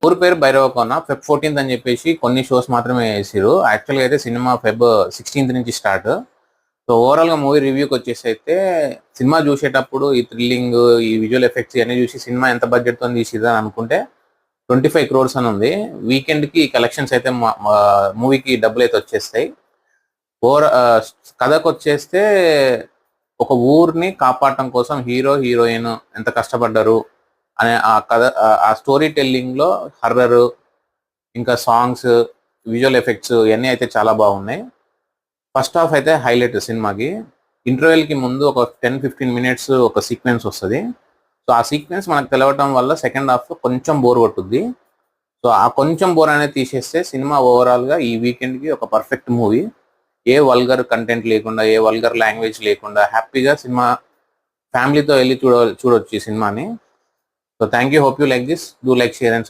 ఊరి పేరు Bhairavakona. Feb 14th అని చెప్పేసి కొన్ని షోస్ మాత్రమే వేసిరు. యాక్చువల్గా అయితే సినిమా Feb 16th నుంచి స్టార్ట్. సో ఓవరాల్ గా మూవీ రివ్యూకి వచ్చేసి అయితే సినిమా చూసేటప్పుడు ఈ థ్రిల్లింగ్, ఈ విజువల్ ఎఫెక్ట్స్ ఇవన్నీ చూసి సినిమా ఎంత బడ్జెట్ తో తీసిరు అని అనుకుంటే 25 crores అని ఉంది. వీకెండ్ కి కలెక్షన్స్ అయితే మూవీకి డబ్బులు అయితే వచ్చేస్తాయి. కథకు వచ్చేస్తే ఒక ఊరిని కాపాడటం కోసం హీరో హీరోయిన్ ఎంత కష్టపడ్డారు అనే ఆ కథ, ఆ స్టోరీ టెల్లింగ్ లో హర్రర్, ఇంకా సాంగ్స్, విజువల్ ఎఫెక్ట్స్ ఇవన్నీ అయితే చాలా బాగున్నాయి. ఫస్ట్ హాఫ్ అయితే హైలైట్ సినిమాకి. ఇంటర్వెల్ కి ముందు ఒక 10-15 minutes ఒక సీక్వెన్స్ వస్తుంది. సో ఆ సీక్వెన్స్ మనకు తెలవటం వల్ల సెకండ్ హాఫ్ కొంచెం బోర్ కొట్టుద్ది. సో ఆ కొంచెం బోర్ అనేది తీసేస్తే సినిమా ఓవరాల్ గా ఈ వీకెండ్ కి ఒక పర్ఫెక్ట్ మూవీ. ఏ వల్గర్ కంటెంట్ లేకుండా, ఏ వల్గర్ లాంగ్వేజ్ లేకుండా హ్యాపీగా సినిమా ఫ్యామిలీతో వెళ్ళి చూడొచ్చు ఈ సినిమాని. So thank you, hope you like this. Do like, share and subscribe.